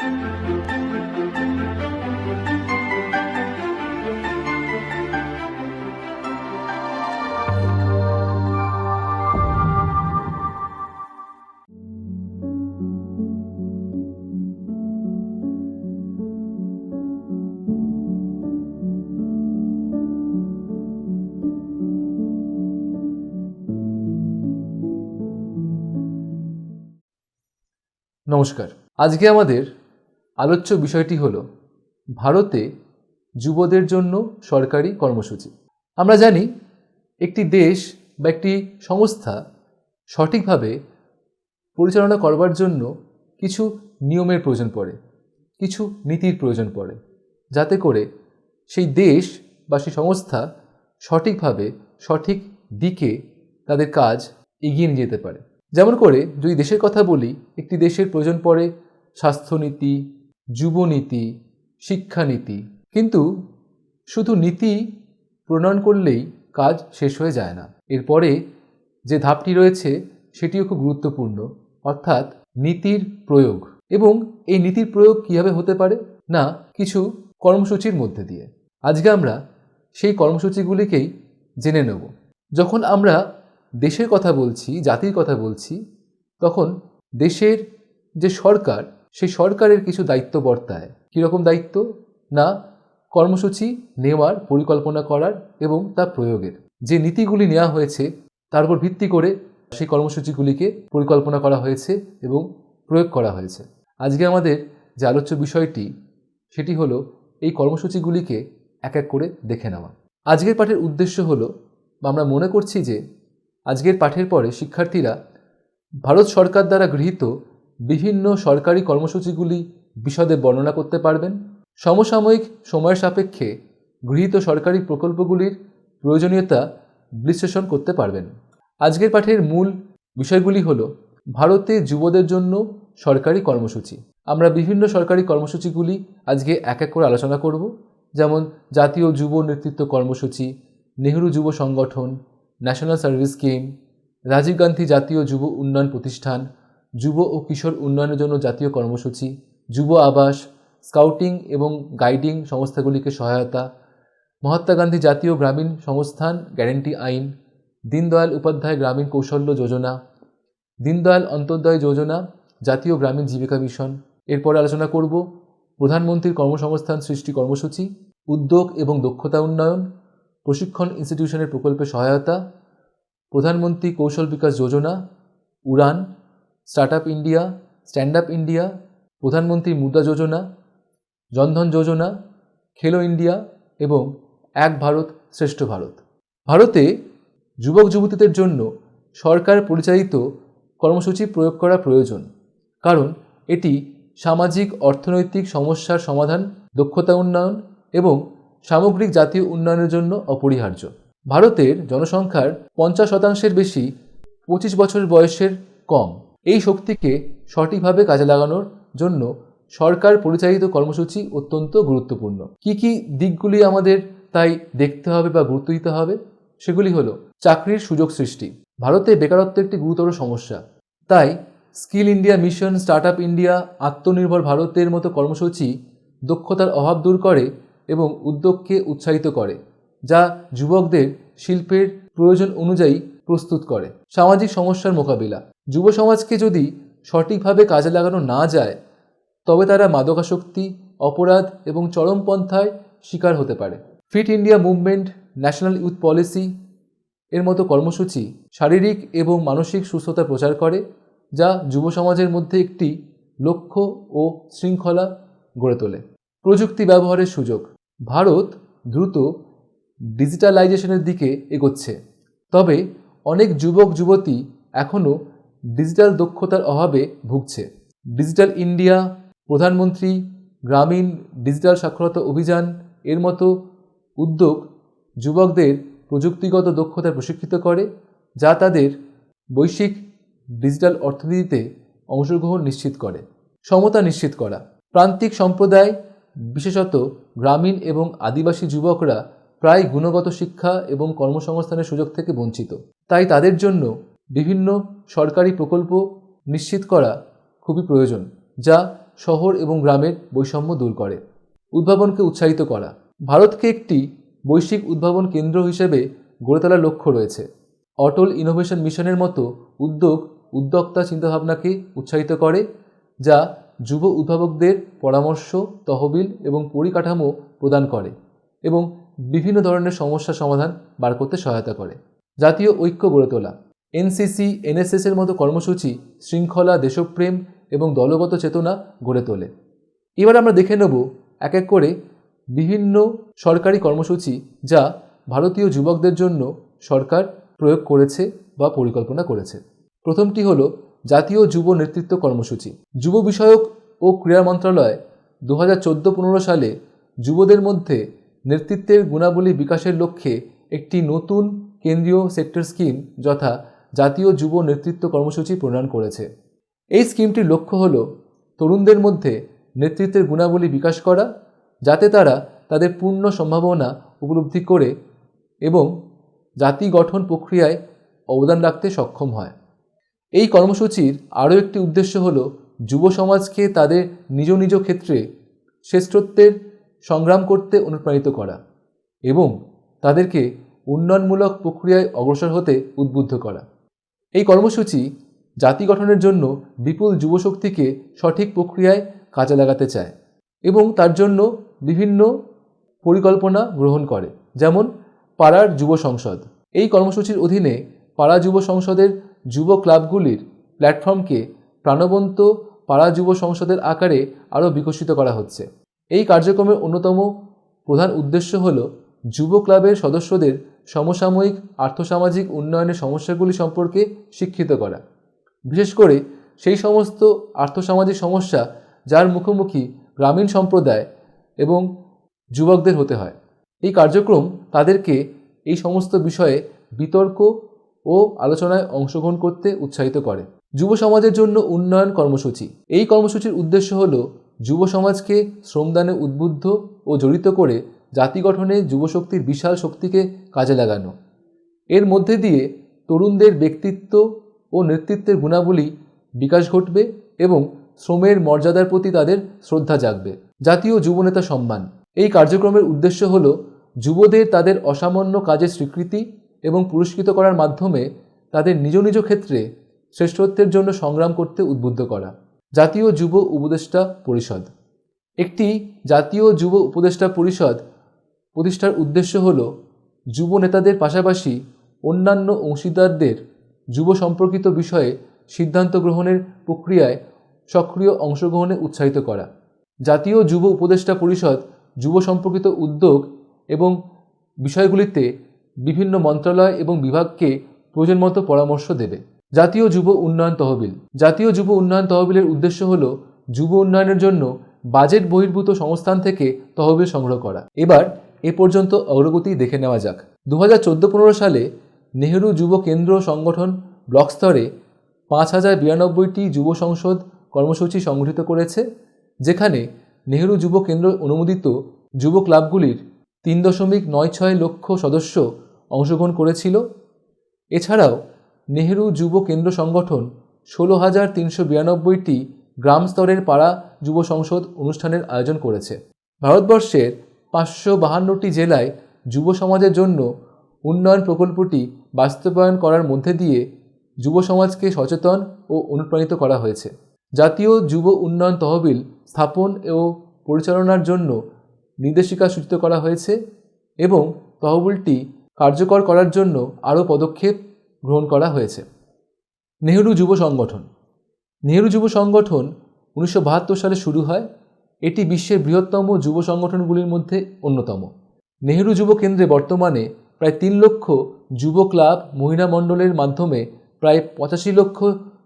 নমস্কার। আজকে আমাদের আলোচ্য বিষয়টি হলো ভারতে যুবদের জন্য সরকারি কর্মসূচি। আমরা জানি একটি দেশ বা একটি সংস্থা সঠিকভাবে পরিচালনা করবার জন্য কিছু নিয়মের প্রয়োজন পড়ে, কিছু নীতির প্রয়োজন পড়ে, যাতে করে সেই দেশ বা সেই সংস্থা সঠিকভাবে সঠিক দিকে তাদের কাজ এগিয়ে নিয়ে যেতে পারে। যেমন করে যদি দেশের কথা বলি, একটি দেশের প্রয়োজন পড়ে স্বাস্থ্যনীতি, যুবনীতি, শিক্ষানীতি। কিন্তু শুধু নীতি প্রণয়ন করলেই কাজ শেষ হয়ে যায় না। এরপরে যে ধাপটি রয়েছে সেটিও খুব গুরুত্বপূর্ণ, অর্থাৎ নীতির প্রয়োগ। এবং এই নীতির প্রয়োগ কীভাবে হতে পারে না, কিছু কর্মসূচির মধ্যে দিয়ে। আজকে আমরা সেই কর্মসূচিগুলিকেই জেনে নেব। যখন আমরা দেশের কথা বলছি, জাতির কথা বলছি, তখন দেশের যে সরকার, সেই সরকারের কিছু দায়িত্ব বর্তায়। কীরকম দায়িত্ব না, কর্মসূচি নেওয়ার, পরিকল্পনা করার এবং তা প্রয়োগের। যে নীতিগুলি নেওয়া হয়েছে তার উপর ভিত্তি করে সেই কর্মসূচিগুলিকে পরিকল্পনা করা হয়েছে এবং প্রয়োগ করা হয়েছে। আজকে আমাদের যে আলোচ্য বিষয়টি সেটি হলো এই কর্মসূচিগুলিকে এক এক করে দেখে নেওয়া। আজকের পাঠের উদ্দেশ্য হলো, বা আমরা মনে করছি যে আজকের পাঠের পরে শিক্ষার্থীরা ভারত সরকার দ্বারা গৃহীত বিভিন্ন সরকারি কর্মসূচিগুলি বিশদে বর্ণনা করতে পারবেন। সমসাময়িক সময়ের সাপেক্ষে গৃহীত সরকারি প্রকল্পগুলির প্রয়োজনীয়তা বিশ্লেষণ করতে পারবেন। আজকের পাঠের মূল বিষয়গুলি হলো ভারতে যুবদের জন্য সরকারি কর্মসূচি। আমরা বিভিন্ন সরকারি কর্মসূচিগুলি আজকে এক এক করে আলোচনা করব, যেমন জাতীয় যুব নেতৃত্ব কর্মসূচি, নেহরু যুব সংগঠন, national service scheme, Rajiv Gandhi জাতীয় যুব উন্নয়ন প্রতিষ্ঠান, যুব ও কিশোর উন্নয়নের জন্য জাতীয় কর্মসূচি, যুব আবাস, স্কাউটিং এবং গাইডিং সংস্থাগুলিকে সহায়তা, মহাত্মা গান্ধী জাতীয় গ্রামীণ সংস্থান গ্যারেন্টি আইন, দীনদয়াল উপাধ্যায় গ্রামীণ কৌশল্য যোজনা, দীনদয়াল অন্তোদয় যোজনা, জাতীয় গ্রামীণ জীবিকা মিশন। এরপরে আলোচনা করব প্রধানমন্ত্রীর কর্মসংস্থান সৃষ্টি কর্মসূচি, উদ্যোগ এবং দক্ষতা উন্নয়ন, প্রশিক্ষণ ইনস্টিটিউশনের প্রকল্পে সহায়তা, Pradhan Mantri Kaushal Vikas Yojana, Udaan, start up India, stand up India, Pradhan Mantri Mudra যোজনা, জনধন যোজনা, খেলো ইন্ডিয়া এবং এক ভারত শ্রেষ্ঠ ভারত। ভারতে যুবক যুবতীদের জন্য সরকার পরিচালিত কর্মসূচি প্রয়োগ করা প্রয়োজন, কারণ এটি সামাজিক অর্থনৈতিক সমস্যার সমাধান, দক্ষতা উন্নয়ন এবং সামগ্রিক জাতীয় উন্নয়নের জন্য অপরিহার্য। ভারতের জনসংখ্যার 50% বেশি 25 বছর বয়সের কম। এই শক্তিকে সঠিকভাবে কাজে লাগানোর জন্য সরকার পরিচালিত কর্মসূচি অত্যন্ত গুরুত্বপূর্ণ। কি কি দিকগুলি আমাদের তাই দেখতে হবে বা গুরুত্ব দিতে হবে সেগুলি হলো চাকরির সুযোগ সৃষ্টি। ভারতে বেকারত্ব একটি গুরুতর সমস্যা, তাই skill India mission, start up India, আত্মনির্ভর ভারতের মতো কর্মসূচি দক্ষতার অভাব দূর করে এবং উদ্যোগকে উৎসাহিত করে, যা যুবকদের শিল্পের প্রয়োজন অনুযায়ী প্রস্তুত করে। সামাজিক সমস্যার মোকাবিলা। যুব সমাজকে যদি সঠিকভাবে কাজে লাগানো না যায় তবে তারা মাদকাসক্তি, অপরাধ এবং চরমপন্থায় শিকার হতে পারে। Fit India movement, national youth policy এর মতো কর্মসূচি শারীরিক এবং মানসিক সুস্থতা প্রচার করে, যা যুব সমাজের মধ্যে একটি লক্ষ্য ও শৃঙ্খলা গড়ে তোলে। প্রযুক্তি ব্যবহারের সুযোগ। ভারত দ্রুত ডিজিটালাইজেশনের দিকে এগোচ্ছে, তবে অনেক যুবক যুবতী এখনও ডিজিটাল দক্ষতার অভাবে ভুগছে। Digital India, Pradhan Mantri Gramin digital সাক্ষরতা অভিযান এর মতো উদ্যোগ যুবকদের প্রযুক্তিগত দক্ষতা প্রশিক্ষিত করে, যা তাদের বৈশ্বিক ডিজিটাল অর্থনীতিতে অংশগ্রহণ নিশ্চিত করে। সমতা নিশ্চিত করা। প্রান্তিক সম্প্রদায়, বিশেষত গ্রামীণ এবং আদিবাসী যুবকরা প্রায় গুণগত শিক্ষা এবং কর্মসংস্থানের সুযোগ থেকে বঞ্চিত। তাই তাদের জন্য বিভিন্ন সরকারি প্রকল্প নিশ্চিত করা খুবই প্রয়োজন, যা শহর এবং গ্রামের বৈষম্য দূর করে। উদ্ভাবনকে উৎসাহিত করা। ভারতকে একটি বৈশ্বিক উদ্ভাবন কেন্দ্র হিসেবে গড়ে তোলার লক্ষ্য রয়েছে। অটল ইনোভেশন মিশনের মতো উদ্যোক্তা চিন্তাভাবনাকে উৎসাহিত করে, যা যুব উদ্ভাবকদের পরামর্শ, তহবিল এবং পরিকাঠামো প্রদান করে এবং বিভিন্ন ধরনের সমস্যা সমাধান বার করতে সহায়তা করে। জাতীয় ঐক্য গড়ে তোলা। এনসিসি, এনএসএস এর মতো কর্মসূচি শৃঙ্খলা, দেশপ্রেম এবং দলগত চেতনা গড়ে তোলে। এবার আমরা দেখে নেব এক এক করে বিভিন্ন সরকারি কর্মসূচি যা ভারতীয় যুবকদের জন্য সরকার প্রয়োগ করেছে বা পরিকল্পনা করেছে। প্রথমটি হলো জাতীয় যুব নেতৃত্ব কর্মসূচি। যুব বিষয়ক ও ক্রীড়া মন্ত্রণালয় 2014-15 সালে যুবদের মধ্যে নেতৃত্বের গুণাবলী বিকাশের লক্ষ্যে একটি নতুন কেন্দ্রীয় সেক্টর স্কিম যথা জাতীয় যুব নেতৃত্ব কর্মসূচি প্রণয়ন করেছে। এই স্কিমটির লক্ষ্য হল তরুণদের মধ্যে নেতৃত্বের গুণাবলী বিকাশ করা, যাতে তারা তাদের পূর্ণ সম্ভাবনা উপলব্ধি করে এবং জাতি গঠন প্রক্রিয়ায় অবদান রাখতে সক্ষম হয়। এই কর্মসূচির আরও একটি উদ্দেশ্য হল যুব সমাজকে তাদের নিজ নিজ ক্ষেত্রে শ্রেষ্ঠত্বের সংগ্রাম করতে অনুপ্রাণিত করা এবং তাদেরকে উন্নয়নমূলক প্রক্রিয়ায় অগ্রসর হতে উদ্বুদ্ধ করা। এই কর্মসূচি জাতি গঠনের জন্য বিপুল যুবশক্তিকে সঠিক প্রক্রিয়ায় কাজে লাগাতে চায় এবং তার জন্য বিভিন্ন পরিকল্পনা গ্রহণ করে, যেমন পাড়ার যুব সংসদ। এই কর্মসূচির অধীনে পাড়া যুব সংসদের যুব ক্লাবগুলির প্ল্যাটফর্মকে প্রাণবন্ত পাড়া যুব সংসদের আকারে আরও বিকশিত করা হচ্ছে। এই কার্যক্রমের অন্যতম প্রধান উদ্দেশ্য হল যুব ক্লাবের সদস্যদের সমসাময়িক আর্থসামাজিক উন্নয়নের সমস্যাগুলি সম্পর্কে শিক্ষিত করা, বিশেষ করে সেই সমস্ত আর্থসামাজিক সমস্যা যার মুখোমুখি গ্রামীণ সম্প্রদায় এবং যুবকদের হতে হয়। এই কার্যক্রম তাদেরকে এই সমস্ত বিষয়ে বিতর্ক ও আলোচনায় অংশগ্রহণ করতে উৎসাহিত করে। যুব সমাজের জন্য উন্নয়ন কর্মসূচি। এই কর্মসূচির উদ্দেশ্য হল যুব সমাজকে শ্রমদানে উদ্বুদ্ধ ও জড়িত করে জাতি গঠনে যুবশক্তির বিশাল শক্তিকে কাজে লাগানো। এর মধ্যে দিয়ে তরুণদের ব্যক্তিত্ব ও নেতৃত্বের গুণাবলী বিকাশ ঘটবে এবং শ্রমের মর্যাদার প্রতি তাদের শ্রদ্ধা জাগবে। জাতীয় যুবনেতা সম্মান। এই কার্যক্রমের উদ্দেশ্য হল যুবদের তাদের অসামান্য কাজের স্বীকৃতি এবং পুরস্কৃত করার মাধ্যমে তাদের নিজ নিজ ক্ষেত্রে শ্রেষ্ঠত্বের জন্য সংগ্রাম করতে উদ্বুদ্ধ করা। জাতীয় যুব উপদেষ্টা পরিষদ। একটি জাতীয় যুব উপদেষ্টা পরিষদ প্রতিষ্ঠার উদ্দেশ্য হল যুব নেতাদের পাশাপাশি অন্যান্য অংশীদারদের যুব সম্পর্কিত বিষয়ে সিদ্ধান্ত গ্রহণের প্রক্রিয়ায় সক্রিয় অংশগ্রহণে উৎসাহিত করা। জাতীয় যুব উপদেষ্টা পরিষদ যুব সম্পর্কিত উদ্যোগ এবং বিষয়গুলিতে বিভিন্ন মন্ত্রণালয় এবং বিভাগকে প্রয়োজন মতো পরামর্শ দেবে। জাতীয় যুব উন্নয়ন তহবিল। জাতীয় যুব উন্নয়ন তহবিলের উদ্দেশ্য হল যুব উন্নয়নের জন্য বাজেট বহির্ভূত সংস্থান থেকে তহবিল সংগ্রহ করা। এবার এ পর্যন্ত অগ্রগতি দেখে নেওয়া যাক। 2014-15 সালে নেহেরু যুব কেন্দ্র সংগঠন ব্লক স্তরে 5092টি যুব সংসদ কর্মসূচি সংগঠিত করেছে, যেখানে নেহেরু যুব কেন্দ্র অনুমোদিত যুব ক্লাবগুলির 3.96 লক্ষ সদস্য অংশগ্রহণ করেছিল। এছাড়াও নেহেরু যুব কেন্দ্র সংগঠন 16,392টি গ্রাম স্তরের পাড়া যুব সংসদ অনুষ্ঠানের আয়োজন করেছে। ভারতবর্ষের 552টি জেলায় যুব সমাজের জন্য উন্নয়ন প্রকল্পটি বাস্তবায়ন করার মধ্যে দিয়ে যুব সমাজকে সচেতন ও অনুপ্রাণিত করা হয়েছে। জাতীয় যুব উন্নয়ন তহবিল স্থাপন ও পরিচালনার জন্য নির্দেশিকা সূচিত করা হয়েছে এবং তহবিলটি কার্যকর করার জন্য আরও পদক্ষেপ গ্রহণ করা হয়েছে। নেহেরু যুব সংগঠন। নেহেরু যুব সংগঠন 1972 সালে শুরু হয়। এটি বিশ্বের বৃহত্তম যুব সংগঠনগুলির মধ্যে অন্যতম। নেহেরু যুব কেন্দ্রে বর্তমানে প্রায় 3 লক্ষ যুব ক্লাব, মহিলা মণ্ডলের মাধ্যমে প্রায় 85 লক্ষ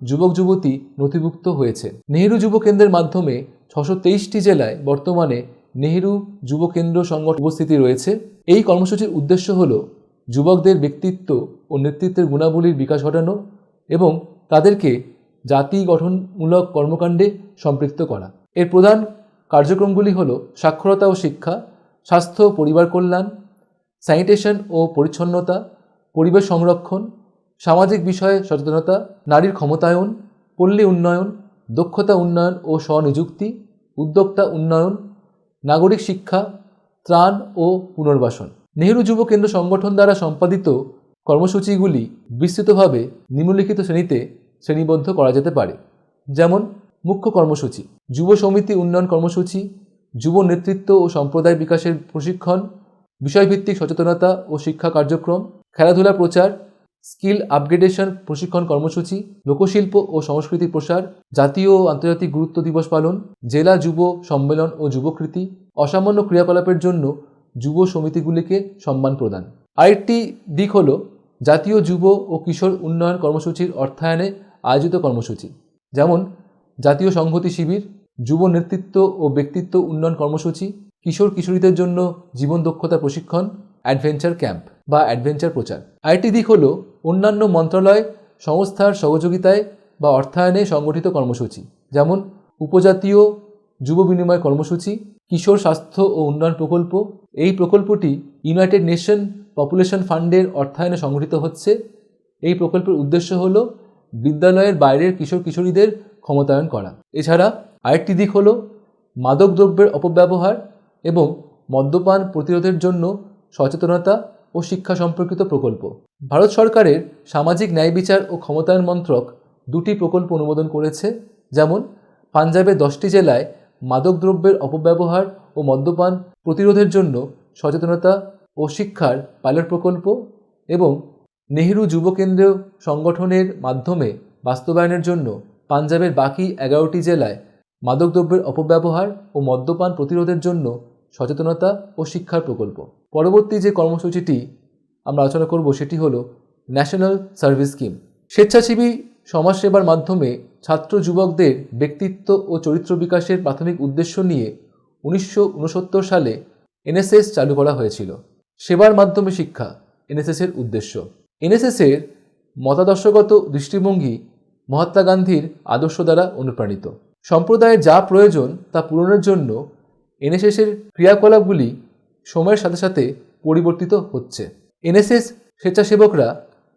যুবক যুবতী নথিভুক্ত হয়েছে। নেহেরু যুব কেন্দ্রের মাধ্যমে 623টি জেলায় বর্তমানে নেহেরু যুব কেন্দ্র সংগঠন উপস্থিতি রয়েছে। এই কর্মসূচির উদ্দেশ্য হল যুবকদের ব্যক্তিত্ব ও নেতৃত্বের গুণাবলীর বিকাশ ঘটানো এবং তাদেরকে জাতি গঠনমূলক কর্মকাণ্ডে সম্পৃক্ত করা। এর প্রধান কার্যক্রমগুলি হল সাক্ষরতা ও শিক্ষা, স্বাস্থ্য ও পরিবার কল্যাণ, স্যানিটেশন ও পরিচ্ছন্নতা, পরিবেশ সংরক্ষণ, সামাজিক বিষয়ে সচেতনতা, নারীর ক্ষমতায়ন, পল্লী উন্নয়ন, দক্ষতা উন্নয়ন ও স্বনিযুক্তি, উদ্যোক্তা উন্নয়ন, নাগরিক শিক্ষা, ত্রাণ ও পুনর্বাসন। নেহেরু যুব কেন্দ্র সংগঠন দ্বারা সম্পাদিত কর্মসূচিগুলি বিস্তৃতভাবে নিম্নলিখিত শ্রেণীতে শ্রেণীবদ্ধ করা যেতে পারে। যেমন মুখ্য কর্মসূচি: যুব সমিতি উন্নয়ন কর্মসূচি, যুব নেতৃত্ব ও সম্প্রদায় বিকাশের প্রশিক্ষণ, বিষয়ভিত্তিক সচেতনতা ও শিক্ষা কার্যক্রম, খেলাধুলা প্রচার, স্কিল আপগ্রেডেশন প্রশিক্ষণ কর্মসূচি, লোকশিল্প ও সংস্কৃতি প্রসার, জাতীয় ও আন্তর্জাতিক গুরুত্ব দিবস পালন, জেলা যুব সম্মেলন ও যুবকৃতি, অসামান্য ক্রিয়াকলাপের জন্য যুব সমিতিগুলিকে সম্মান প্রদান। আরেকটি দিক হল জাতীয় যুব ও কিশোর উন্নয়ন কর্মসূচির অর্থায়নে আয়োজিত কর্মসূচি, যেমন জাতীয় সংহতি শিবির, যুব নেতৃত্ব ও ব্যক্তিত্ব উন্নয়ন কর্মসূচি, কিশোর কিশোরীদের জন্য জীবন দক্ষতা প্রশিক্ষণ, অ্যাডভেঞ্চার ক্যাম্প বা অ্যাডভেঞ্চার প্রচার। আরেকটি দিক হল অন্যান্য মন্ত্রণালয় সংস্থার সহযোগিতায় বা অর্থায়নে সংগঠিত কর্মসূচি, যেমন উপজাতীয় যুব বিনিময় কর্মসূচি, কিশোর স্বাস্থ্য ও উন্নয়ন প্রকল্প। এই প্রকল্পটি ইউনাইটেড নেশন পপুলেশন ফান্ডের অর্থায়নে সংগঠিত হচ্ছে। এই প্রকল্পের উদ্দেশ্য হল বিদ্যালয়ের বাইরের কিশোর কিশোরীদের ক্ষমতায়ন করা। এছাড়া আরেকটি দিক হল মাদক দ্রব্যের অপব্যবহার এবং মদ্যপান প্রতিরোধের জন্য সচেতনতা ও শিক্ষা সম্পর্কিত প্রকল্প। ভারত সরকারের সামাজিক ন্যায় বিচার ও ক্ষমতায়ন মন্ত্রক দুটি প্রকল্প অনুমোদন করেছে, যেমন পাঞ্জাবের 10টি জেলায় মাদক দ্রব্যের অপব্যবহার ও মদ্যপান প্রতিরোধের জন্য সচেতনতা ও শিক্ষার পাইলট প্রকল্প এবং নেহেরু যুব কেন্দ্র সংগঠনের মাধ্যমে বাস্তবায়নের জন্য পাঞ্জাবের বাকি 11টি জেলায় মাদকদ্রব্যের অপব্যবহার ও মদ্যপান প্রতিরোধের জন্য সচেতনতা ও শিক্ষার প্রকল্প। পরবর্তী যে কর্মসূচিটি আমরা আলোচনা করব সেটি হলো ন্যাশনাল সার্ভিস স্কিম। স্বেচ্ছাসেবী সমাজসেবার মাধ্যমে ছাত্র যুবকদের ব্যক্তিত্ব ও চরিত্র বিকাশের প্রাথমিক উদ্দেশ্য নিয়ে 1969 সালে এনএসএস চালু করা হয়েছিল। সেবার মাধ্যমে শিক্ষা এনএসএসের উদ্দেশ্য। এনএসএসের মতাদর্শগত দৃষ্টিভঙ্গি মহাত্মা গান্ধীর আদর্শ দ্বারা অনুপ্রাণিত। সম্প্রদায়ের যা প্রয়োজন তা পূরণের জন্য এনএসএসের ক্রিয়াকলাপগুলি সময়ের সাথে সাথে পরিবর্তিত হচ্ছে। এনএসএস স্বেচ্ছাসেবকরা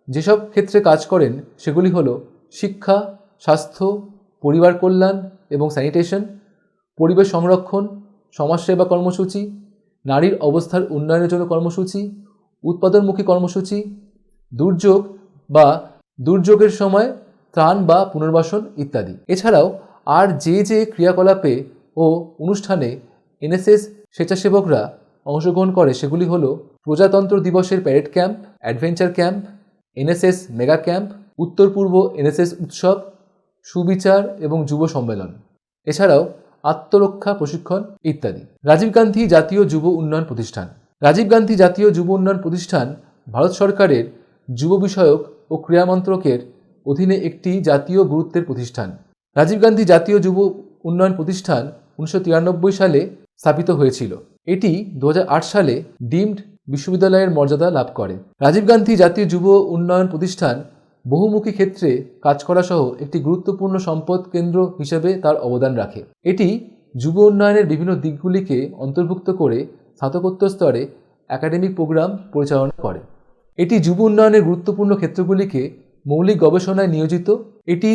যেসব ক্ষেত্রে কাজ করেন সেগুলি হলো শিক্ষা, স্বাস্থ্য, পরিবার কল্যাণ এবং স্যানিটেশন, পরিবেশ সংরক্ষণ, সমাজসেবা কর্মসূচি, নারীর অবস্থার উন্নয়নের জন্য কর্মসূচি, উৎপাদনমুখী কর্মসূচি, দুর্যোগ বা দুর্যোগের সময় ত্রাণ বা পুনর্বাসন ইত্যাদি। এছাড়াও আর যে ক্রিয়াকলাপে ও অনুষ্ঠানে এনএসএস স্বেচ্ছাসেবকরা অংশগ্রহণ করে সেগুলি হলো প্রজাতন্ত্র দিবসের parade camp, adventure camp, NSS mega camp, উত্তর পূর্ব এনএসএস উৎসব, সুবিচার এবং যুব সম্মেলন, এছাড়াও আত্মরক্ষা প্রশিক্ষণ ইত্যাদি। রাজীব গান্ধী জাতীয় যুব উন্নয়ন প্রতিষ্ঠান। রাজীব গান্ধী জাতীয় যুব উন্নয়ন প্রতিষ্ঠান ভারত সরকারের যুব বিষয়ক ও ক্রীড়া মন্ত্রকের অধীনে একটি জাতীয় গুরুত্বের প্রতিষ্ঠান। রাজীব গান্ধী জাতীয় যুব উন্নয়ন প্রতিষ্ঠান 1993 সালে স্থাপিত হয়েছিল। এটি 2008 সালে ডিমড বিশ্ববিদ্যালয়ের মর্যাদা লাভ করে। রাজীব গান্ধী জাতীয় যুব উন্নয়ন প্রতিষ্ঠান বহুমুখী ক্ষেত্রে কাজ করা সহ একটি গুরুত্বপূর্ণ সম্পদ কেন্দ্র হিসেবে তার অবদান রাখে। এটি যুব উন্নয়নের বিভিন্ন দিকগুলিকে অন্তর্ভুক্ত করে স্নাতকোত্তর স্তরে একাডেমিক প্রোগ্রাম পরিচালনা করে। এটি যুব উন্নয়নের গুরুত্বপূর্ণ ক্ষেত্রগুলিকে মৌলিক গবেষণায় নিয়োজিত। এটি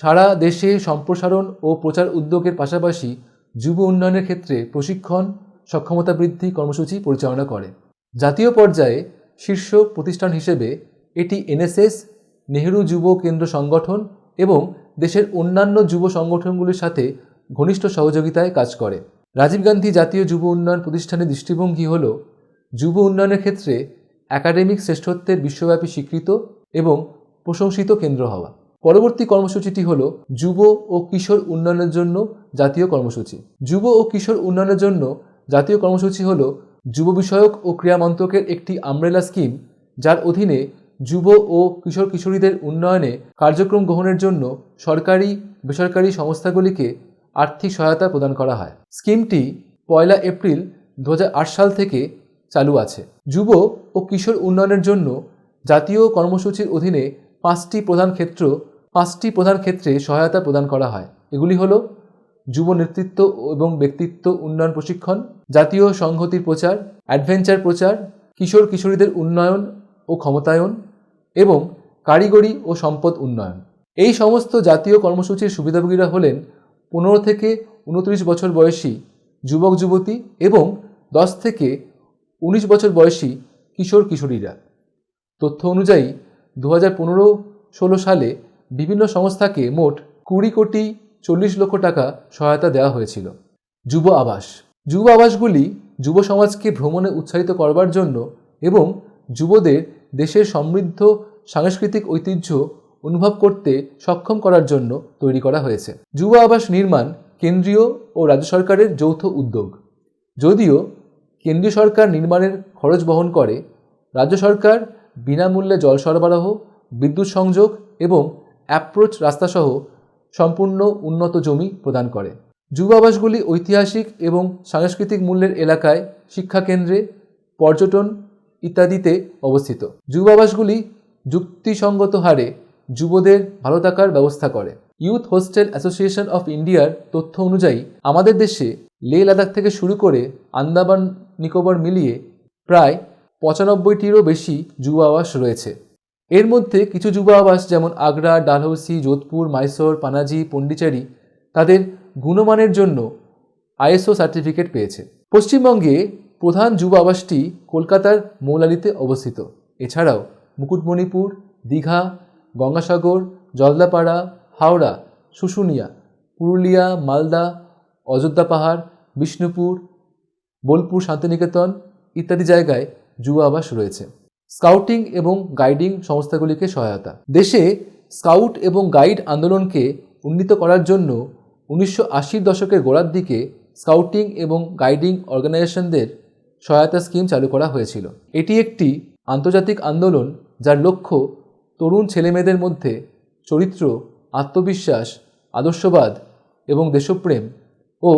সারা দেশে সম্প্রসারণ ও প্রচার উদ্যোগের পাশাপাশি যুব উন্নয়নের ক্ষেত্রে প্রশিক্ষণ, সক্ষমতা বৃদ্ধি কর্মসূচি পরিচালনা করে। জাতীয় পর্যায়ে শীর্ষ প্রতিষ্ঠান হিসেবে এটি এনএসএস, নেহেরু যুব কেন্দ্র সংগঠন এবং দেশের অন্যান্য যুব সংগঠনগুলির সাথে ঘনিষ্ঠ সহযোগিতায় কাজ করে। রাজীব গান্ধী জাতীয় যুব উন্নয়ন প্রতিষ্ঠানের দৃষ্টিভঙ্গি হল যুব উন্নয়নের ক্ষেত্রে একাডেমিক শ্রেষ্ঠত্বের বিশ্বব্যাপী স্বীকৃত এবং প্রশংসিত কেন্দ্র হওয়া। পরবর্তী কর্মসূচিটি হল যুব ও কিশোর উন্নয়নের জন্য জাতীয় কর্মসূচি। যুব ও কিশোর উন্নয়নের জন্য জাতীয় কর্মসূচি হল যুব বিষয়ক ও ক্রীড়া মন্ত্রকের একটি আমব্রেলা স্কিম, যার অধীনে যুব ও কিশোর কিশোরীদের উন্নয়নে কার্যক্রম গ্রহণের জন্য সরকারি বেসরকারি সংস্থাগুলিকে আর্থিক সহায়তা প্রদান করা হয়। স্কিমটি 1 এপ্রিল 2008 সাল থেকে চালু আছে। যুব ও কিশোর উন্নয়নের জন্য জাতীয় কর্মসূচির অধীনে 5টি প্রধান ক্ষেত্রে সহায়তা প্রদান করা হয়। এগুলি হল যুব নেতৃত্ব এবং ব্যক্তিত্ব উন্নয়ন প্রশিক্ষণ, জাতীয় সংহতির প্রচার, অ্যাডভেঞ্চার প্রচার, কিশোর কিশোরীদের উন্নয়ন ও ক্ষমতায়ন এবং কারিগরি ও সম্পদ উন্নয়ন। এই সমস্ত জাতীয় কর্মসূচির সুবিধাভোগীরা হলেন 15 থেকে 29 বছর বয়সী যুবক যুবতী এবং 10 থেকে 19 বছর বয়সী কিশোর কিশোরীরা। তথ্য অনুযায়ী 2015-16 সালে বিভিন্ন সংস্থাকে মোট 20 কোটি 40 লক্ষ টাকা সহায়তা দেওয়া হয়েছিল। যুব আবাস। যুব আবাসগুলি যুব সমাজকে ভ্রমণে উৎসাহিত করবার জন্য এবং যুবদের দেশের সমৃদ্ধ সাংস্কৃতিক ঐতিহ্য অনুভব করতে সক্ষম করার জন্য তৈরি করা হয়েছে। যুব আবাস নির্মাণ কেন্দ্রীয় ও রাজ্য সরকারের যৌথ উদ্যোগ। যদিও কেন্দ্রীয় সরকার নির্মাণের খরচ বহন করে, রাজ্য সরকার বিনামূল্যে জল সরবরাহ, বিদ্যুৎ সংযোগ এবং অ্যাপ্রোচ রাস্তাসহ সম্পূর্ণ উন্নত জমি প্রদান করে। যুব আবাসগুলি ঐতিহাসিক এবং সাংস্কৃতিক মূল্যের এলাকায়, শিক্ষাকেন্দ্রে, পর্যটন ইত্যাদিতে অবস্থিত। যুব আবাসগুলি যুক্তিসঙ্গত হারে যুবদের ভালো থাকার ব্যবস্থা করে। ইউথ হোস্টেল অ্যাসোসিয়েশন অফ ইন্ডিয়ার তথ্য অনুযায়ী আমাদের দেশে লেহ লাদাখ থেকে শুরু করে আন্দামান নিকোবর মিলিয়ে প্রায় 95টিরও বেশি যুব আবাস রয়েছে। এর মধ্যে কিছু যুব আবাস যেমন আগ্রা, ডালহৌসি, যোধপুর, মাইসোর, পানাজি, পন্ডিচেরি তাদের গুণমানের জন্য আইএসও সার্টিফিকেট পেয়েছে। পশ্চিমবঙ্গে প্রধান যুব আবাসটি কলকাতার মৌলালিতে অবস্থিত। এছাড়াও মুকুটমণিপুর, দীঘা, গঙ্গাসাগর, জলদাপাড়া, হাওড়া, শুশুনিয়া, পুরুলিয়া, মালদা, অযোধ্যা পাহাড়, বিষ্ণুপুর, বোলপুর, শান্তিনিকেতন ইত্যাদি জায়গায় যুব আবাস রয়েছে। স্কাউটিং এবং গাইডিং সংস্থাগুলিকে সহায়তা। দেশে স্কাউট এবং গাইড আন্দোলনকে উন্নীত করার জন্য 1980-র দশকের গোড়ার দিকে স্কাউটিং এবং গাইডিং অর্গানাইজেশনদের সহায়তা স্কিম চালু করা হয়েছিল। এটি একটি আন্তর্জাতিক আন্দোলন যার লক্ষ্য তরুণ ছেলেমেয়েদের মধ্যে চরিত্র, আত্মবিশ্বাস, আদর্শবাদ এবং দেশপ্রেম ও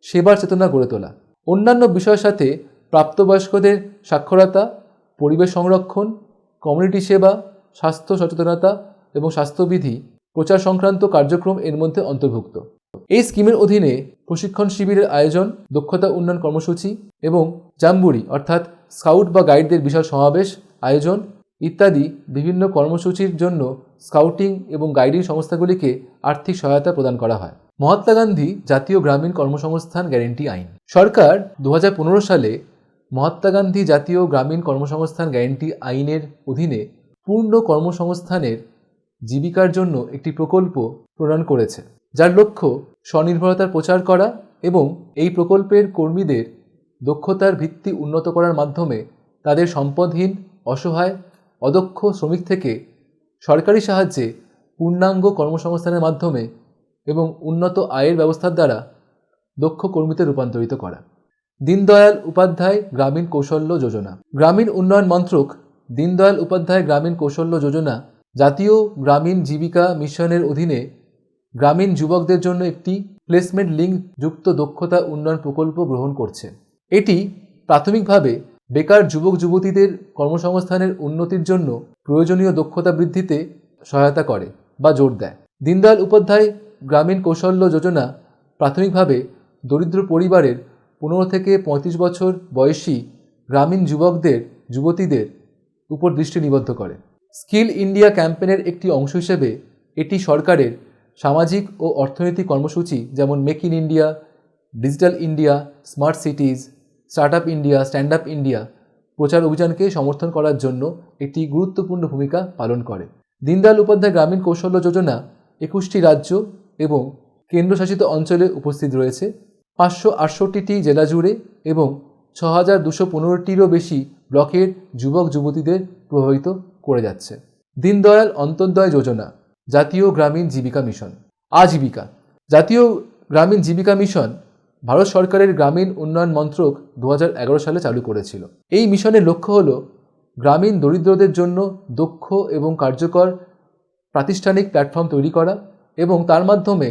সেবার চেতনা গড়ে তোলা। অন্যান্য বিষয়ের সাথে প্রাপ্তবয়স্কদের সাক্ষরতা, পরিবেশ সংরক্ষণ, কমিউনিটি সেবা, স্বাস্থ্য সচেতনতা এবং স্বাস্থ্যবিধি প্রচার সংক্রান্ত কার্যক্রম এর মধ্যে অন্তর্ভুক্ত। এই স্কিমের অধীনে প্রশিক্ষণ শিবিরের আয়োজন, দক্ষতা উন্নয়ন কর্মসূচি এবং জাম্বুরি অর্থাৎ স্কাউট বা গাইডদের বিশাল সমাবেশ আয়োজন ইত্যাদি বিভিন্ন কর্মসূচির জন্য স্কাউটিং এবং গাইডিং সংস্থাগুলিকে আর্থিক সহায়তা প্রদান করা হয়। মহাত্মা গান্ধী জাতীয় গ্রামীণ কর্মসংস্থান গ্যারেন্টি আইন। সরকার 2015 সালে মহাত্মা গান্ধী জাতীয় গ্রামীণ কর্মসংস্থান গ্যারেন্টি আইনের অধীনে পূর্ণ কর্মসংস্থানের জীবিকার জন্য একটি প্রকল্প প্রণয়ন করেছে, যার লক্ষ্য স্বনির্ভরতার প্রচার করা এবং এই প্রকল্পের কর্মীদের দক্ষতার ভিত্তি উন্নত করার মাধ্যমে তাদের সম্পদহীন, অসহায়, অদক্ষ শ্রমিক থেকে সরকারি সাহায্যে পূর্ণাঙ্গ কর্মসংস্থানের মাধ্যমে এবং উন্নত আয়ের ব্যবস্থার দ্বারা দক্ষ কর্মীতে রূপান্তরিত করা। দীনদয়াল উপাধ্যায় গ্রামীণ কৌশল্য যোজনা। গ্রামীণ উন্নয়ন মন্ত্রক দীনদয়াল উপাধ্যায় গ্রামীণ কৌশল্য যোজনা জাতীয় গ্রামীণ জীবিকা মিশনের অধীনে গ্রামীণ যুবকদের জন্য একটি প্লেসমেন্ট লিঙ্ক যুক্ত দক্ষতা উন্নয়ন প্রকল্প গ্রহণ করছে। এটি প্রাথমিকভাবে বেকার যুবক যুবতীদের কর্মসংস্থানের উন্নতির জন্য প্রয়োজনীয় দক্ষতা বৃদ্ধিতে সহায়তা করে বা জোর দেয়। দীনদয়াল উপাধ্যায় গ্রামীণ কৌশল্য যোজনা প্রাথমিকভাবে দরিদ্র পরিবারের 15 থেকে 35 বছর বয়সী গ্রামীণ যুবতীদের উপর দৃষ্টি নিবদ্ধ করে। স্কিল ইন্ডিয়া ক্যাম্পেইনের একটি অংশ হিসেবে এটি সরকারের সামাজিক ও অর্থনৈতিক কর্মসূচি যেমন make in India, digital India, smart সিটিজ, startup India, stand up India প্রচার অভিযানকে সমর্থন করার জন্য একটি গুরুত্বপূর্ণ ভূমিকা পালন করে। দীনদয়াল উপাধ্যায় গ্রামীণ কৌশল্য যোজনা 21টি রাজ্য এবং কেন্দ্রশাসিত অঞ্চলে উপস্থিত রয়েছে, 568টি জেলা জুড়ে এবং 6215টিরও বেশি ব্লকের যুবক যুবতীদের প্রভাবিত করে যাচ্ছে। দীনদয়াল অন্তোদয় যোজনা জাতীয় গ্রামীণ জীবিকা মিশন। আজীবিকা। জাতীয় গ্রামীণ জীবিকা মিশন ভারত সরকারের গ্রামীণ উন্নয়ন মন্ত্রক 2011 সালে চালু করেছিল। এই মিশনের লক্ষ্য হল গ্রামীণ দরিদ্রদের জন্য দক্ষ এবং কার্যকর প্রাতিষ্ঠানিক প্ল্যাটফর্ম তৈরি করা এবং তার মাধ্যমে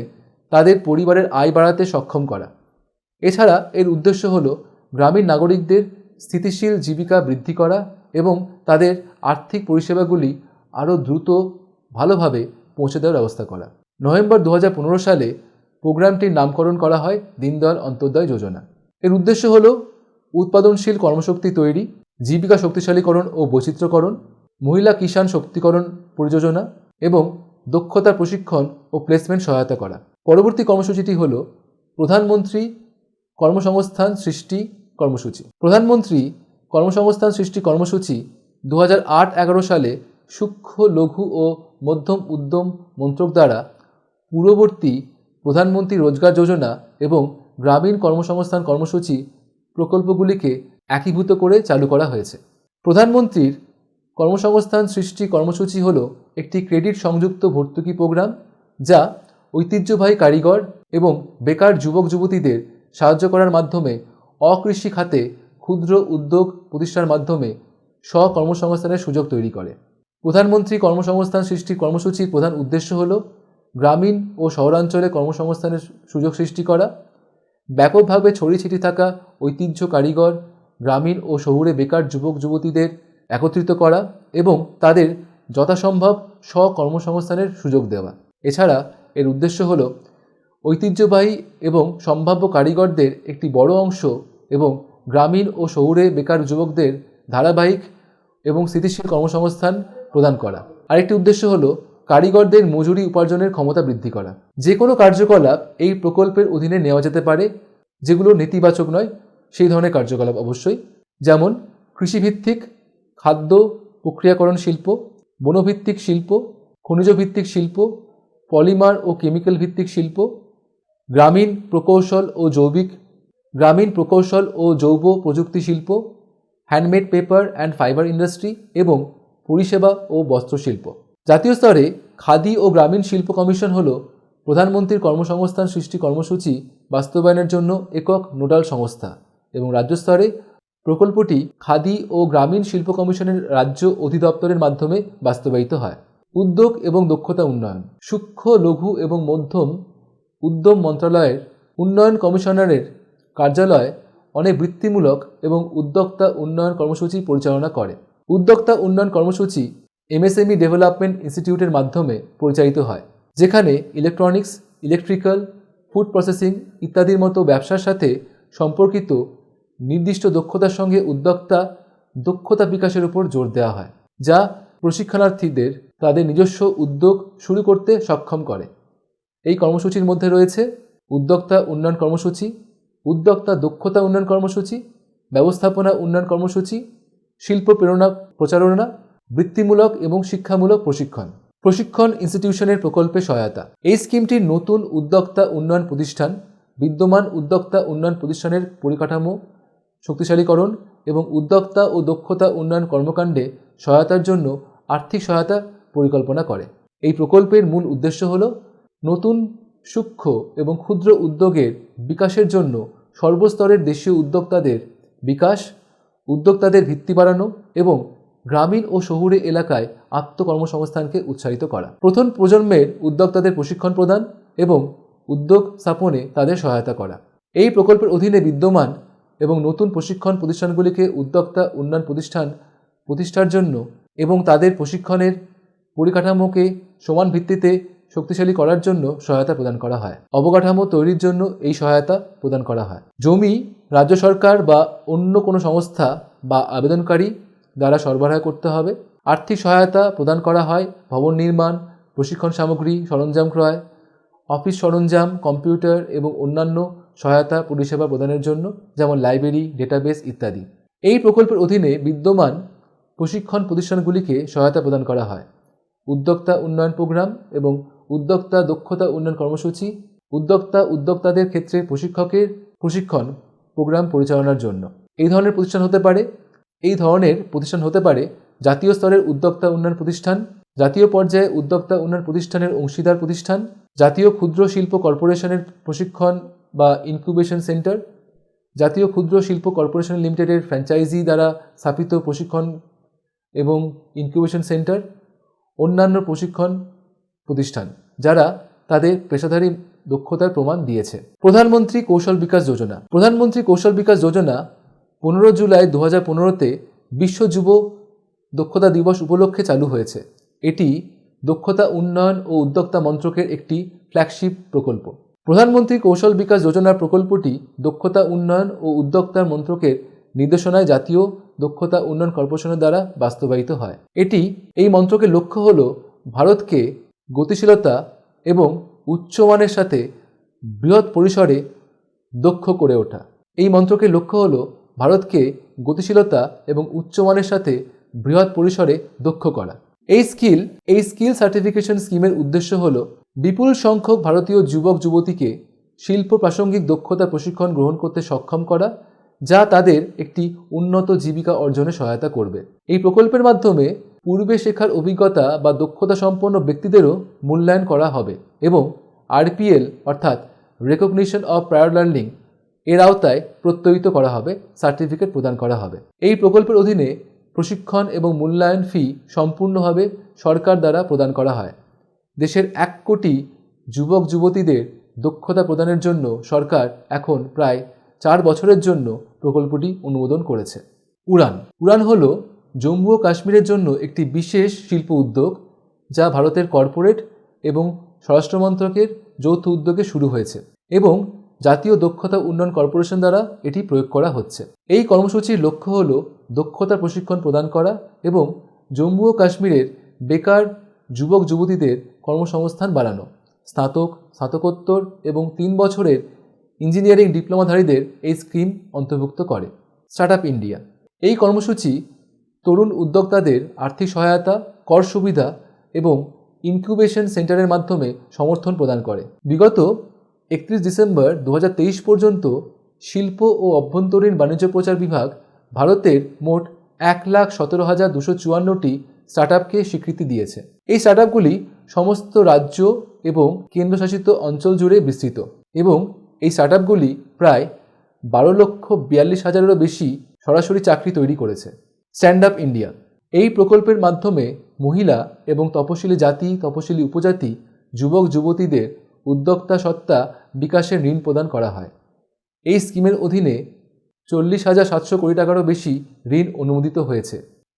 তাদের পরিবারের আয় বাড়াতে সক্ষম করা। এছাড়া এর উদ্দেশ্য হল গ্রামীণ নাগরিকদের স্থিতিশীল জীবিকা বৃদ্ধি করা এবং তাদের আর্থিক পরিষেবাগুলি আরও দ্রুত ভালোভাবে পৌঁছে দেওয়ার ব্যবস্থা করা। নভেম্বর 2015 সালে প্রোগ্রামটির নামকরণ করা হয় দীনদয়াল অন্তোদয় যোজনা। এর উদ্দেশ্য হল উৎপাদনশীল কর্মশক্তি তৈরি, জীবিকা শক্তিশালীকরণ ও বৈচিত্র্যকরণ, মহিলা কিষাণ শক্তিকরণ পরিযোজনা এবং দক্ষতা প্রশিক্ষণ ও প্লেসমেন্ট সহায়তা করা। পরবর্তী কর্মসূচিটি হল প্রধানমন্ত্রী কর্মসংস্থান সৃষ্টি কর্মসূচি। প্রধানমন্ত্রী কর্মসংস্থান সৃষ্টি কর্মসূচি 2008-11 সালে সূক্ষ্ম, লঘু ও মধ্যম উদ্যম মন্ত্রক দ্বারা পূর্ববর্তী প্রধানমন্ত্রী রোজগার যোজনা এবং গ্রামীণ কর্মসংস্থান কর্মসূচি প্রকল্পগুলিকে একীভূত করে চালু করা হয়েছে। প্রধানমন্ত্রীর কর্মসংস্থান সৃষ্টি কর্মসূচি হল একটি ক্রেডিট সংযুক্ত ভর্তুকি প্রোগ্রাম, যা ঐতিহ্যবাহী কারিগর এবং বেকার যুবক যুবতীদের সাহায্য করার মাধ্যমে অকৃষি খাতে ক্ষুদ্র উদ্যোগ প্রতিষ্ঠার মাধ্যমে স্বকর্মসংস্থানের সুযোগ তৈরি করে। প্রধানমন্ত্রী কর্মসংস্থান সৃষ্টি কর্মসূচির প্রধান উদ্দেশ্য হল গ্রামীণ ও শহরাঞ্চলে কর্মসংস্থানের সুযোগ সৃষ্টি করা, ব্যাপকভাবে ছড়িয়ে ছিটিয়ে থাকা ঐতিহ্য কারিগর, গ্রামীণ ও শহুরে বেকার যুবক যুবতীদের একত্রিত করা এবং তাদের যথাসম্ভব স্বকর্মসংস্থানের সুযোগ দেওয়া। এছাড়া এর উদ্দেশ্য হল ঐতিহ্যবাহী এবং সম্ভাব্য কারিগরদের একটি বড় অংশ এবং গ্রামীণ ও শহুরে বেকার যুবকদের ধারাবাহিক এবং স্থিতিশীল কর্মসংস্থান প্রদান করা। আরেকটি উদ্দেশ্য হল কারিগরদের মজুরি উপার্জনের ক্ষমতা বৃদ্ধি করা। যে কোনো কার্যকলাপ এই প্রকল্পের অধীনে নেওয়া যেতে পারে যেগুলো নেতিবাচক নয়, সেই ধরনের কার্যকলাপ অবশ্যই, যেমন কৃষিভিত্তিক, খাদ্য প্রক্রিয়াকরণ শিল্প, বনভিত্তিক শিল্প, খনিজ ভিত্তিক শিল্প, পলিমার ও কেমিক্যাল ভিত্তিক শিল্প, গ্রামীণ প্রকৌশল ও জৈব প্রযুক্তি শিল্প, handmade paper and fibre industry এবং পরিষেবা ও বস্ত্রশিল্প। জাতীয় স্তরে খাদি ও গ্রামীণ শিল্প কমিশন হল প্রধানমন্ত্রীর কর্মসংস্থান সৃষ্টি কর্মসূচি বাস্তবায়নের জন্য একক নোডাল সংস্থা এবং রাজ্য স্তরে প্রকল্পটি খাদি ও গ্রামীণ শিল্প কমিশনের রাজ্য অধিদপ্তরের মাধ্যমে বাস্তবায়িত হয়। উদ্যোগ এবং দক্ষতা উন্নয়ন। সূক্ষ্ম, লঘু এবং মধ্যম উদ্যম মন্ত্রণালয়ের উন্নয়ন কমিশনারের কার্যালয় অনেক বৃত্তিমূলক এবং উদ্যোক্তা উন্নয়ন কর্মসূচি পরিচালনা করে। উদ্যোক্তা উন্নয়ন কর্মসূচি এমএসএমই ডেভেলপমেন্ট ইনস্টিটিউটের মাধ্যমে পরিচালিত হয়, যেখানে ইলেকট্রনিক্স, ইলেকট্রিক্যাল, ফুড প্রসেসিং ইত্যাদির মতো ব্যবসার সাথে সম্পর্কিত নির্দিষ্ট দক্ষতার সঙ্গে দক্ষতা বিকাশের উপর জোর দেওয়া হয়, যা প্রশিক্ষণার্থীদের তাদের নিজস্ব উদ্যোগ শুরু করতে সক্ষম করে। এই কর্মসূচির মধ্যে রয়েছে উদ্যোক্তা উন্নয়ন কর্মসূচি, উদ্যোক্তা দক্ষতা উন্নয়ন কর্মসূচি, ব্যবস্থাপনা উন্নয়ন কর্মসূচি, শিল্প প্রেরণা প্রচারণা, বৃত্তিমূলক এবং শিক্ষামূলক প্রশিক্ষণ ইনস্টিটিউশনের প্রকল্পে সহায়তা। এই স্কিমটির নতুন উদ্যোক্তা উন্নয়ন প্রতিষ্ঠান, বিদ্যমান উদ্যোক্তা উন্নয়ন প্রতিষ্ঠানের পরিকাঠামো শক্তিশালীকরণ এবং উদ্যোক্তা ও দক্ষতা উন্নয়ন কর্মকাণ্ডে সহায়তার জন্য আর্থিক সহায়তা পরিকল্পনা করে। এই প্রকল্পের মূল উদ্দেশ্য হল নতুন সূক্ষ্ম এবং ক্ষুদ্র উদ্যোগের বিকাশের জন্য সর্বস্তরের দেশীয় উদ্যোক্তাদের বিকাশ, উদ্যোক্তাদের ভিত্তি বাড়ানো এবং গ্রামীণ ও শহুরে এলাকায় আত্মকর্মসংস্থানকে উৎসাহিত করা। প্রথম প্রজন্মের উদ্যোক্তাদের প্রশিক্ষণ প্রদান এবং উদ্যোগ স্থাপনে তাদের সহায়তা করা। এই প্রকল্পের অধীনে বিদ্যমান এবং নতুন প্রশিক্ষণ প্রতিষ্ঠানগুলিকে উদ্যোক্তা উন্নয়ন প্রতিষ্ঠার জন্য এবং তাদের প্রশিক্ষণের পরিকাঠামোকে সমান ভিত্তিতে শক্তিশালী করার জন্য সহায়তা প্রদান করা হয়। অবকাঠামো তৈরির জন্য এই সহায়তা প্রদান করা হয়। জমি রাজ্য সরকার বা অন্য কোনো সংস্থা বা আবেদনকারী দ্বারা সরবরাহ করতে হবে। আর্থিক সহায়তা প্রদান করা হয় ভবন নির্মাণ, প্রশিক্ষণ সামগ্রী সরঞ্জাম ক্রয়, অফিস সরঞ্জাম, কম্পিউটার এবং অন্যান্য সহায়তা পরিষেবা প্রদানের জন্য, যেমন লাইব্রেরি, ডেটাবেস ইত্যাদি। এই প্রকল্পের অধীনে বিদ্যমান প্রশিক্ষণ প্রতিষ্ঠানগুলিকে সহায়তা প্রদান করা হয়। উদ্যোক্তা উন্নয়ন প্রোগ্রাম এবং উদ্যোক্তা দক্ষতা উন্নয়ন কর্মসূচি উদ্যোক্তাদের ক্ষেত্রে প্রশিক্ষকের প্রশিক্ষণ প্রোগ্রাম পরিচালনার জন্য। এই ধরনের প্রতিষ্ঠান হতে পারে জাতীয় স্তরের উদ্যোক্তা উন্নয়ন প্রতিষ্ঠান, জাতীয় পর্যায়ে উদ্যোক্তা উন্নয়ন প্রতিষ্ঠানের অংশীদার প্রতিষ্ঠান, জাতীয় ক্ষুদ্র শিল্প কর্পোরেশনের প্রশিক্ষণ বা ইনকিউবেশন সেন্টার, জাতীয় ক্ষুদ্র শিল্প কর্পোরেশন লিমিটেডের ফ্র্যাঞ্চাইজি দ্বারা স্থাপিত প্রশিক্ষণ এবং ইনকিউবেশন সেন্টার, অন্যান্য প্রশিক্ষণ প্রতিষ্ঠান যারা তাদের পেশাদারী দক্ষতার প্রমাণ দিয়েছে। প্রধানমন্ত্রী কৌশল বিকাশ যোজনা। প্রধানমন্ত্রী কৌশল বিকাশ যোজনা 15 জুলাই 2015-তে বিশ্ব যুব দক্ষতা দিবস উপলক্ষে চালু হয়েছে। এটি দক্ষতা উন্নয়ন ও উদ্যোক্তা মন্ত্রকের একটি ফ্ল্যাগশিপ প্রকল্প। প্রধানমন্ত্রী কৌশল বিকাশ যোজনার প্রকল্পটি দক্ষতা উন্নয়ন ও উদ্যোক্তা মন্ত্রকের নির্দেশনায় জাতীয় দক্ষতা উন্নয়ন কর্পোরেশনের দ্বারা বাস্তবায়িত হয়। এই মন্ত্রকের লক্ষ্য হল ভারতকে গতিশীলতা এবং উচ্চমানের সাথে বৃহৎ পরিসরে দক্ষ করে ওঠা। এই মন্ত্রকের লক্ষ্য হল ভারতকে গতিশীলতা এবং উচ্চমানের সাথে বৃহৎ পরিসরে দক্ষ করা। এই স্কিল সার্টিফিকেশন স্কিমের উদ্দেশ্য হল বিপুল সংখ্যক ভারতীয় যুবক যুবতীকে শিল্প প্রাসঙ্গিক দক্ষতা প্রশিক্ষণ গ্রহণ করতে সক্ষম করা, যা তাদের একটি উন্নত জীবিকা অর্জনে সহায়তা করবে। এই প্রকল্পের মাধ্যমে পূর্বে শেখার অভিজ্ঞতা বা দক্ষতা সম্পন্ন ব্যক্তিদেরও মূল্যায়ন করা হবে এবং আরপিএল অর্থাৎ রেকগনিশন অফ প্রায়র লার্নিং এর আওতায় প্রত্যয়িত করা হবে, সার্টিফিকেট প্রদান করা হবে। এই প্রকল্পের অধীনে প্রশিক্ষণ এবং মূল্যায়ন ফি সম্পূর্ণভাবে সরকার দ্বারা প্রদান করা হয়। দেশের 1 কোটি যুবক যুবতীদের দক্ষতা প্রদানের জন্য সরকার এখন প্রায় 4 বছরের জন্য প্রকল্পটি অনুমোদন করেছে। উড়ান হল জম্মু ও কাশ্মীরের জন্য একটি বিশেষ শিল্প উদ্যোগ, যা ভারতের কর্পোরেট এবং স্বরাষ্ট্র মন্ত্রকের যৌথ উদ্যোগে শুরু হয়েছে এবং জাতীয় দক্ষতা উন্নয়ন কর্পোরেশন দ্বারা এটি প্রয়োগ করা হচ্ছে। এই কর্মসূচির লক্ষ্য হল দক্ষতা প্রশিক্ষণ প্রদান করা এবং জম্মু ও কাশ্মীরের বেকার যুবক যুবতীদের কর্মসংস্থান বাড়ানো। স্নাতকোত্তর এবং 3 বছরের ইঞ্জিনিয়ারিং ডিপ্লোমাধারীদের এই স্কিম অন্তর্ভুক্ত করে। স্টার্টআপ ইন্ডিয়া এই কর্মসূচি তরুণ উদ্যোক্তাদের আর্থিক সহায়তা, কর সুবিধা এবং ইনকিউবেশন সেন্টারের মাধ্যমে সমর্থন প্রদান করে। বিগত 31 ডিসেম্বর 2023 পর্যন্ত শিল্প ও অভ্যন্তরীণ বাণিজ্য প্রচার বিভাগ ভারতের মোট 1,17,254টি স্টার্টআপকে স্বীকৃতি দিয়েছে। এই স্টার্টআপগুলি সমস্ত রাজ্য এবং কেন্দ্রশাসিত অঞ্চল জুড়ে বিস্তৃত এবং এই স্টার্টআপগুলি প্রায় 12,42,000-এরও বেশি সরাসরি চাকরি তৈরি করেছে। স্ট্যান্ড আপ ইন্ডিয়া এই প্রকল্পের মাধ্যমে মহিলা এবং তপশিলি জাতি, তপশিলি উপজাতি যুবক যুবতীদের উদ্যোক্তা সত্তা বিকাশের ঋণ প্রদান করা হয়। এই স্কিমের অধীনে 40,700 কোটি টাকারও বেশি ঋণ অনুমোদিত হয়েছে।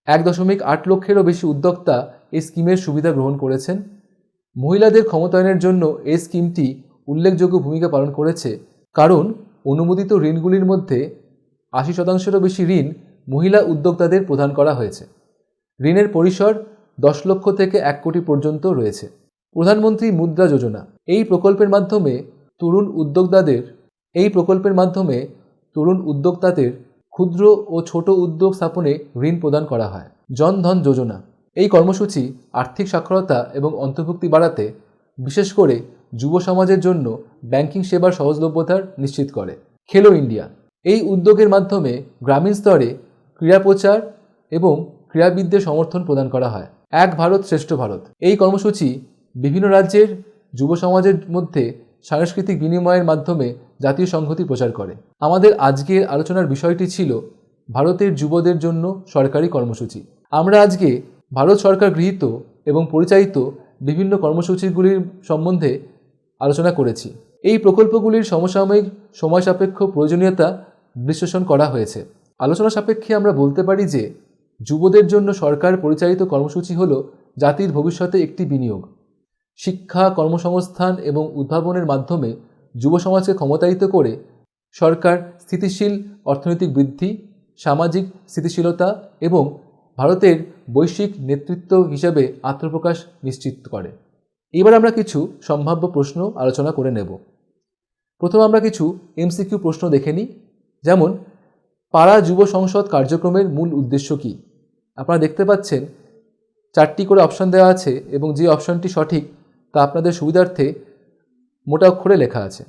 1.8 লক্ষেরও বেশি উদ্যোক্তা এই স্কিমের সুবিধা গ্রহণ করেছেন। মহিলাদের ক্ষমতায়নের জন্য এই স্কিমটি উল্লেখযোগ্য ভূমিকা পালন করেছে, কারণ অনুমোদিত ঋণগুলির মধ্যে 80%-এরও বেশি ঋণ মহিলা উদ্যোক্তাদের প্রদান করা হয়েছে। ঋণের পরিসর 10 লক্ষ থেকে 1 কোটি পর্যন্ত রয়েছে। প্রধানমন্ত্রী মুদ্রা যোজনা এই প্রকল্পের মাধ্যমে তরুণ উদ্যোক্তাদের ক্ষুদ্র ও ছোট উদ্যোগ স্থাপনে ঋণ প্রদান করা হয়। জনধন যোজনা এই কর্মসূচি আর্থিক সাক্ষরতা এবং অন্তর্ভুক্তি বাড়াতে, বিশেষ করে যুব সমাজের জন্য ব্যাংকিং সেবার সহজলভ্যতা নিশ্চিত করে। খেলো ইন্ডিয়া এই উদ্যোগের মাধ্যমে গ্রামীণ স্তরে ক্রীড়া প্রচার এবং ক্রীড়াবিদদের সমর্থন প্রদান করা হয়। এক ভারত শ্রেষ্ঠ ভারত এই কর্মসূচি বিভিন্ন রাজ্যের যুব সমাজের মধ্যে সাংস্কৃতিক বিনিময়ের মাধ্যমে জাতীয় সংহতি প্রচার করে। আমাদের আজকের আলোচনার বিষয়টি ছিল ভারতের যুবদের জন্য সরকারি কর্মসূচি। আমরা আজকে ভারত সরকার গৃহীত এবং পরিচালিত বিভিন্ন কর্মসূচিগুলির সম্বন্ধে আলোচনা করেছি। এই প্রকল্পগুলির সমসাময়িক সময় সাপেক্ষ প্রয়োজনীয়তা বিশ্লেষণ করা হয়েছে। আলোচনা সাপেক্ষে আমরা বলতে পারি যে যুবদের জন্য সরকার পরিচালিত কর্মসূচি হল জাতির ভবিষ্যতে একটি বিনিয়োগ। শিক্ষা, কর্মসংস্থান এবং উদ্ভাবনের মাধ্যমে যুব সমাজকে ক্ষমতায়িত করে সরকার স্থিতিশীল অর্থনৈতিক বৃদ্ধি, সামাজিক স্থিতিশীলতা এবং ভারতের বৈশ্বিক নেতৃত্ব হিসেবে আত্মপ্রকাশ নিশ্চিত করে। এবার আমরা কিছু সম্ভাব্য প্রশ্ন আলোচনা করে নেব। প্রথমে আমরা কিছু এমসিকিউ প্রশ্ন দেখে নিই। যেমন, পাড়া যুব সংসদ কার্যক্রমের মূল উদ্দেশ্য কী? আপনারা দেখতে পাচ্ছেন 4টি করে অপশন দেওয়া আছে এবং যে অপশনটি সঠিক তা আপনাদের সুবিধার্থে মোটা অক্ষরে লেখা আছে।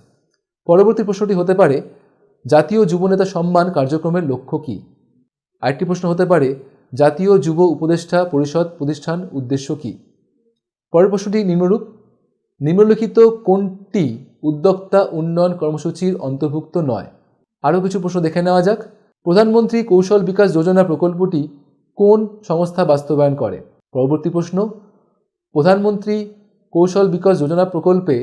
পরবর্তী প্রশ্নটি হতে পারে, জাতীয় যুবনেতা সম্মান কার্যক্রমের লক্ষ্য কী? আরেকটি প্রশ্ন হতে পারে, জাতীয় যুব উপদেষ্টা পরিষদ প্রতিষ্ঠান উদ্দেশ্য কী? পরের প্রশ্নটি নিম্নলিখিত কোনটি উদ্যোক্তা উন্নয়ন কর্মসূচির অন্তর্ভুক্ত নয়? আরও কিছু প্রশ্ন দেখে নেওয়া যাক। প্রধানমন্ত্রী কৌশল বিকাশ যোজনা প্রকল্পটি কোন সংস্থা বাস্তবায়ন করে? পরবর্তী প্রশ্ন, প্রধানমন্ত্রী কৌশল বিকাশ যোজনা প্রকল্পে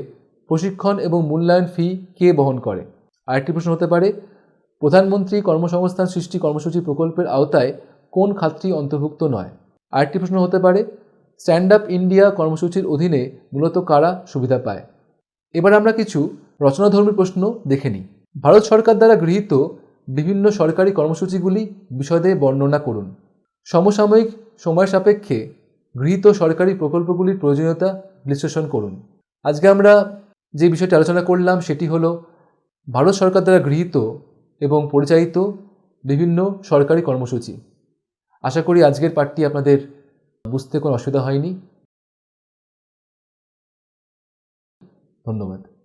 প্রশিক্ষণ এবং মূল্যায়ন ফি কে বহন করে? আরেকটি প্রশ্ন হতে পারে, প্রধানমন্ত্রী কর্মসংস্থান সৃষ্টি কর্মসূচি প্রকল্পের আওতায় কোন খাতটি অন্তর্ভুক্ত নয়? আরেকটি প্রশ্ন হতে পারে, স্ট্যান্ড আপ ইন্ডিয়া কর্মসূচির অধীনে মূলত কারা সুবিধা পায়? এবার আমরা কিছু রচনাধর্মী প্রশ্ন দেখে নিই। ভারত সরকার দ্বারা গৃহীত বিভিন্ন সরকারি কর্মসূচিগুলি বিশদে বর্ণনা করুন। সমসাময়িক সময় সাপেক্ষে গৃহীত সরকারি প্রকল্পগুলির প্রয়োজনীয়তা বিশ্লেষণ করুন। আজকে আমরা যে বিষয়টি আলোচনা করলাম সেটি হলো ভারত সরকার দ্বারা গৃহীত এবং পরিচালিত বিভিন্ন সরকারি কর্মসূচি। আশা করি আজকের পাঠটি আপনাদের বুঝতে কোনো অসুবিধা হয়নি। ধন্যবাদ।